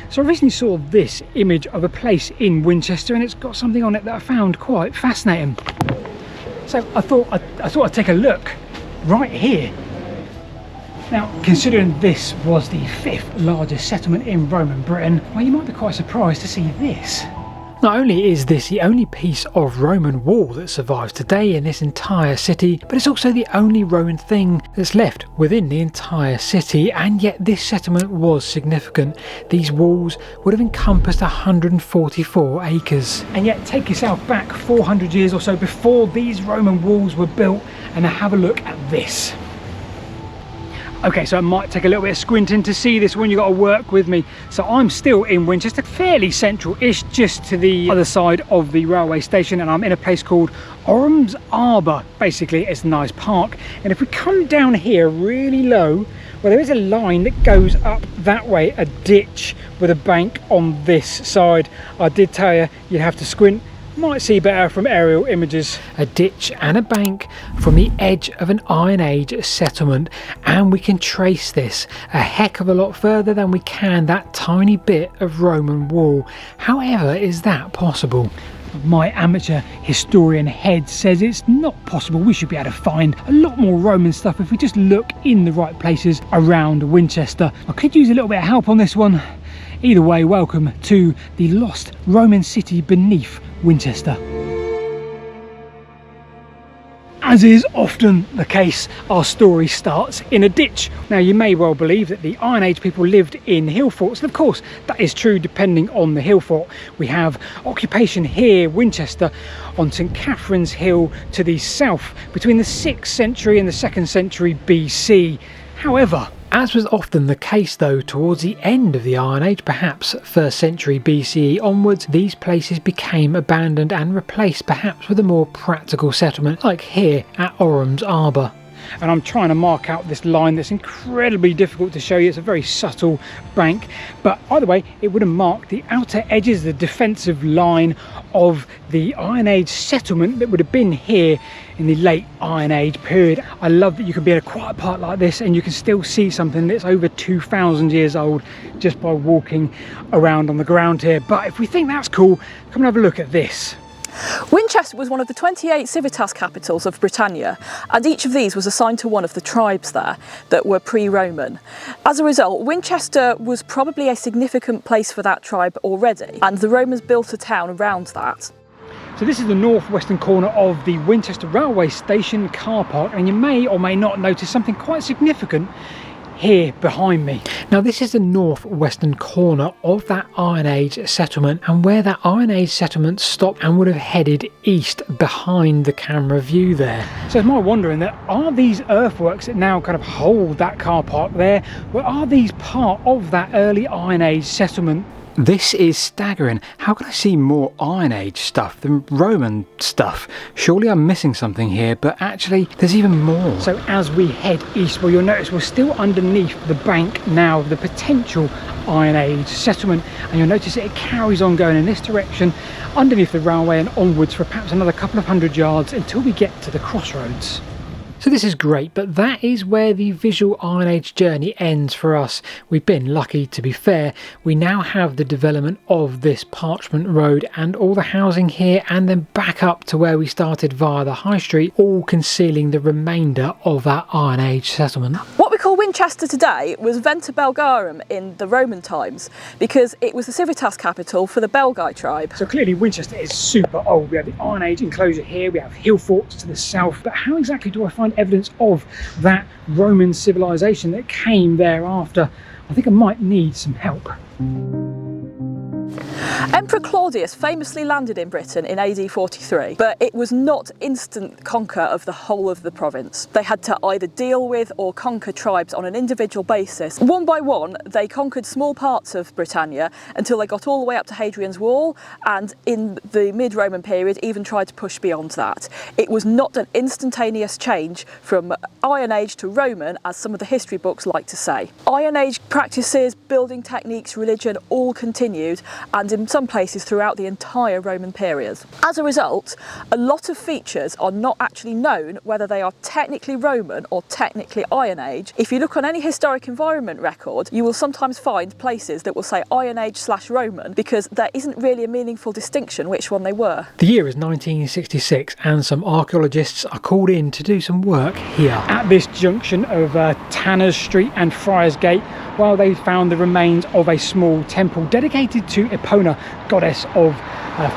So I recently saw this image of a place in Winchester, and it's got something on it that I found quite fascinating. So I thought I'd take a look right here. Now, considering this was the 5th largest settlement in Roman Britain, well, you might be quite surprised to see this. Not only is this the only piece of Roman wall that survives today in this entire city, but it's also the only Roman thing that's left within the entire city, and yet this settlement was significant. These walls would have encompassed 144 acres. And yet take yourself back 400 years or so before these Roman walls were built, and have a look at this. Okay, so it might take a little bit of squinting to see this one, you've got to work with me. So I'm still in Winchester, fairly central-ish, just to the other side of the railway station, and I'm in a place called Orams Arbour. Basically, it's a nice park. And if we come down here really low, well, there is a line that goes up that way, a ditch with a bank on this side. I did tell you, you'd have to squint. Might see better from aerial images. A ditch and a bank from the edge of an Iron Age settlement, and we can trace this a heck of a lot further than we can that tiny bit of Roman wall. However, is that possible? My amateur historian head says it's not possible. We should be able to find a lot more Roman stuff if we just look in the right places around Winchester. I could use a little bit of help on this one. Either way, welcome to the lost Roman city beneath Winchester. As is often the case, our story starts in a ditch. Now, you may well believe that the Iron Age people lived in hill forts, and of course that is true depending on the hill fort. We have occupation here, Winchester, on St Catherine's Hill to the south between the 6th century and the 2nd century BC. However, as was often the case though, towards the end of the Iron Age, perhaps 1st century BCE onwards, these places became abandoned and replaced perhaps with a more practical settlement, like here at Orams Arbour. And I'm trying to mark out this line that's incredibly difficult to show you. It's a very subtle bank, but either way, it would have marked the outer edges, the defensive line of the Iron Age settlement that would have been here in the late Iron Age period. I love that you can be in a quiet part like this and you can still see something that's over 2,000 years old just by walking around on the ground here. But if we think that's cool, come and have a look at this. Winchester was one of the 28 civitas capitals of Britannia, and each of these was assigned to one of the tribes there that were pre-Roman. As a result, Winchester was probably a significant place for that tribe already, and the Romans built a town around that. So this is the northwestern corner of the Winchester railway station car park, and you may or may not notice something quite significant here behind me. Now, this is the northwestern corner of that Iron Age settlement, and where that Iron Age settlement stopped and would have headed east behind the camera view there. So it's my wondering that are these earthworks that now kind of hold that car park there, well, are these part of that early Iron Age settlement? This is staggering. How can I see more Iron Age stuff than Roman stuff? Surely I'm missing something here, but actually there's even more. So as we head east, well, you'll notice we're still underneath the bank now of the potential Iron Age settlement, and you'll notice that it carries on going in this direction underneath the railway and onwards for perhaps another couple of 100 yards until we get to the crossroads. So this is great, but that is where the visual Iron Age journey ends for us. We've been lucky, to be fair. We now have the development of this parchment road and all the housing here, and then back up to where we started via the high street, all concealing the remainder of that Iron Age settlement. What we call Winchester today was Venta Belgarum in the Roman times, because it was the civitas capital for the Belgae tribe. So clearly Winchester is super old. We have the Iron Age enclosure here, we have hill forts to the south, but how exactly do I find evidence of that Roman civilization that came thereafter? I think I might need some help. Emperor Claudius famously landed in Britain in AD 43, but it was not instant conquer of the whole of the province. They had to either deal with or conquer tribes on an individual basis. One by one, they conquered small parts of Britannia until they got all the way up to Hadrian's Wall, and in the mid-Roman period even tried to push beyond that. It was not an instantaneous change from Iron Age to Roman, as some of the history books like to say. Iron Age practices, building techniques, religion all continued, and in some places throughout the entire Roman period. As a result, a lot of features are not actually known whether they are technically Roman or technically Iron Age. If you look on any historic environment record, you will sometimes find places that will say Iron Age / Roman, because there isn't really a meaningful distinction which one they were. The year is 1966 and some archaeologists are called in to do some work here. At this junction of Tanners Street and Friars Gate, well, they found the remains of a small temple dedicated to Epona, goddess of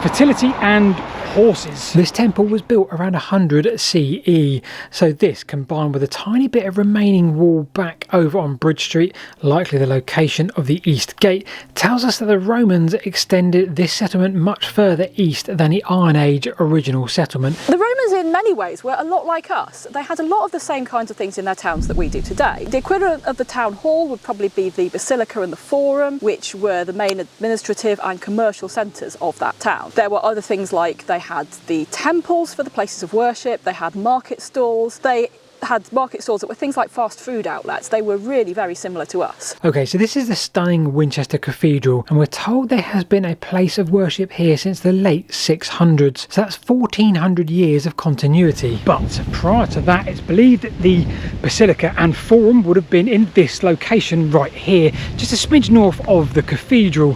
fertility and horses. This temple was built around 100 CE, so this, combined with a tiny bit of remaining wall back over on Bridge Street, likely the location of the East Gate, tells us that the Romans extended this settlement much further east than the Iron Age original settlement. The Romans in many ways were a lot like us. They had a lot of the same kinds of things in their towns that we do today. The equivalent of the town hall would probably be the Basilica and the Forum, which were the main administrative and commercial centres of that town. There were other things like they had the temples for the places of worship, they had market stalls, they had market stalls that were things like fast food outlets. They were really very similar to us. Okay, so this is the stunning Winchester Cathedral, and we're told there has been a place of worship here since the late 600s. So that's 1400 years of continuity. But prior to that, it's believed that the Basilica and Forum would have been in this location right here, just a smidge north of the cathedral,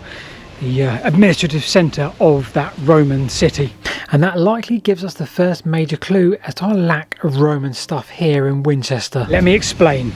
the administrative centre of that Roman city. And that likely gives us the first major clue as to our lack of Roman stuff here in Winchester. Let me explain.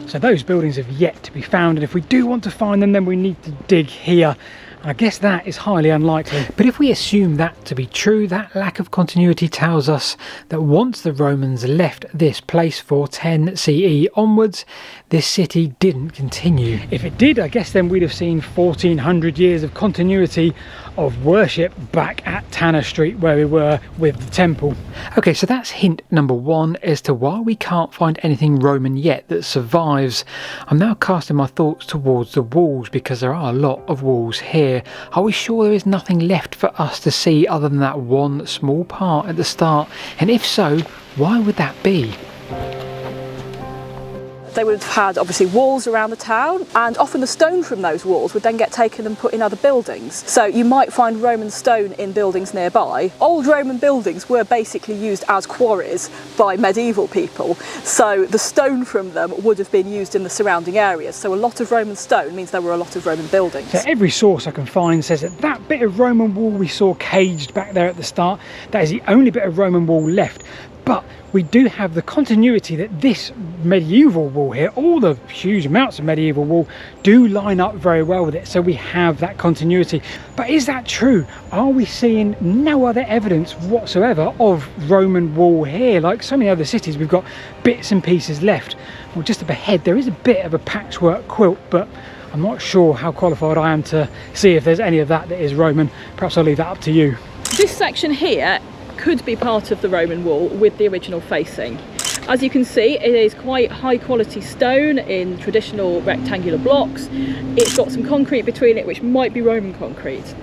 So those buildings have yet to be found, and if we do want to find them, then we need to dig here. I guess that is highly unlikely. But if we assume that to be true, that lack of continuity tells us that once the Romans left this place for 10 CE onwards, this city didn't continue. If it did, I guess then we'd have seen 1400 years of continuity of worship back at Tanner Street where we were with the temple. Okay, so that's hint number one as to why we can't find anything Roman yet that survives. I'm now casting my thoughts towards the walls, because there are a lot of walls here. Are we sure there is nothing left for us to see other than that one small part at the start? And if so, why would that be? They would have had obviously walls around the town, and often the stone from those walls would then get taken and put in other buildings. So you might find Roman stone in buildings nearby. Old Roman buildings were basically used as quarries by medieval people, so the stone from them would have been used in the surrounding areas. So a lot of Roman stone means there were a lot of Roman buildings. So every source I can find says that that bit of Roman wall we saw caged back there at the start, that is the only bit of Roman wall left. But we do have the continuity that this medieval wall here, all the huge amounts of medieval wall, do line up very well with it. So we have that continuity. But is that true? Are we seeing no other evidence whatsoever of Roman wall here? Like so many other cities, we've got bits and pieces left. Well, just up ahead, there is a bit of a patchwork quilt, but I'm not sure how qualified I am to see if there's any of that that is Roman. Perhaps I'll leave that up to you. This section here could be part of the Roman wall with the original facing. As you can see, it is quite high quality stone in traditional rectangular blocks. It's got some concrete between it, which might be Roman concrete.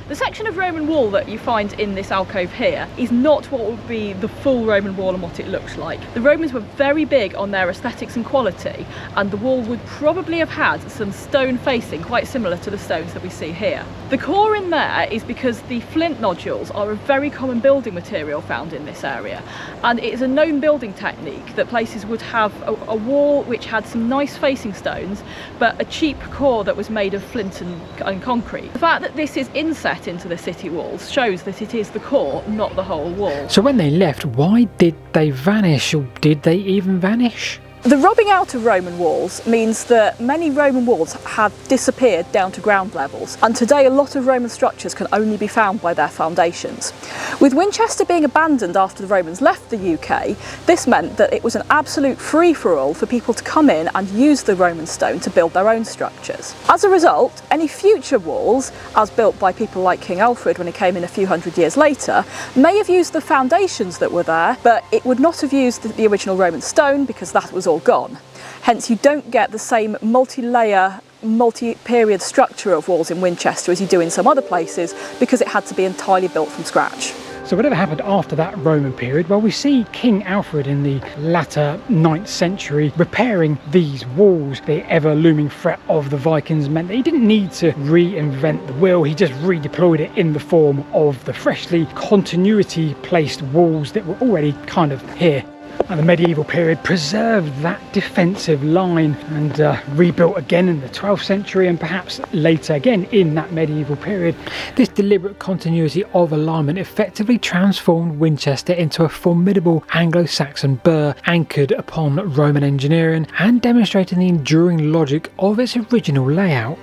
The section of Roman wall that you find in this alcove here is not what would be the full Roman wall and what it looks like. The Romans were very big on their aesthetics and quality, and the wall would probably have had some stone facing quite similar to the stones that we see here. The core in there is because the flint nodules are a very common building material found in this area, and it is a known building technique that places would have a wall which had some nice facing stones but a cheap core that was made of flint and concrete. The fact that this is inset into the city walls shows that it is the core, not the whole wall. So when they left, why did they vanish, or did they even vanish? The robbing out of Roman walls means that many Roman walls have disappeared down to ground levels, and today a lot of Roman structures can only be found by their foundations. With Winchester being abandoned after the Romans left the UK, this meant that it was an absolute free-for-all for people to come in and use the Roman stone to build their own structures. As a result, any future walls, as built by people like King Alfred when he came in a few hundred years later, may have used the foundations that were there, but it would not have used the original Roman stone because that was all gone. Hence you don't get the same multi-layer, multi-period structure of walls in Winchester as you do in some other places, because it had to be entirely built from scratch. So whatever happened after that Roman period? Well, we see King Alfred in the latter 9th century repairing these walls. The ever looming threat of the Vikings meant that he didn't need to reinvent the wheel, he just redeployed it in the form of the freshly continuity placed walls that were already kind of here. And the medieval period preserved that defensive line and rebuilt again in the 12th century and perhaps later again in that medieval period. This deliberate continuity of alignment effectively transformed Winchester into a formidable Anglo-Saxon burh anchored upon Roman engineering and demonstrating the enduring logic of its original layout.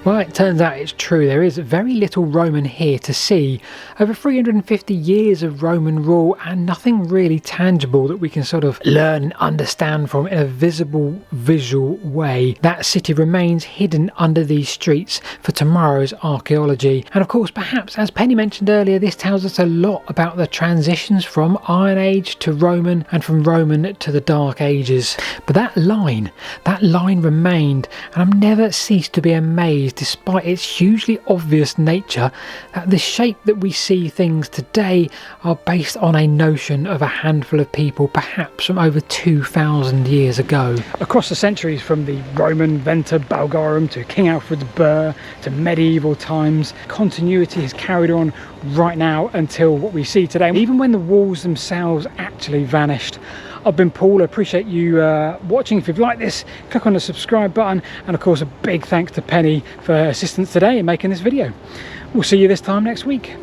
Well, it turns out it's true, there is very little Roman here to see. Over 350 years of Roman rule and nothing really tangible that we can sort of learn and understand from in a visible, visual way. That city remains hidden under these streets for tomorrow's archaeology. And of course, perhaps, as Penny mentioned earlier, this tells us a lot about the transitions from Iron Age to Roman and from Roman to the Dark Ages. But that line remained, and I've never ceased to be amazed, despite its hugely obvious nature, that the shape that we see things today are based on a notion of a handful of people, perhaps from over 2,000 years ago. Across the centuries, from the Roman Venta Bulgarum to King Alfred's burh to medieval times, continuity has carried on right now until what we see today, even when the walls themselves actually vanished. I've been Paul, I appreciate you watching. If you've liked this, click on the subscribe button, and of course a big thanks to Penny for her assistance today in making this video. We'll see you this time next week.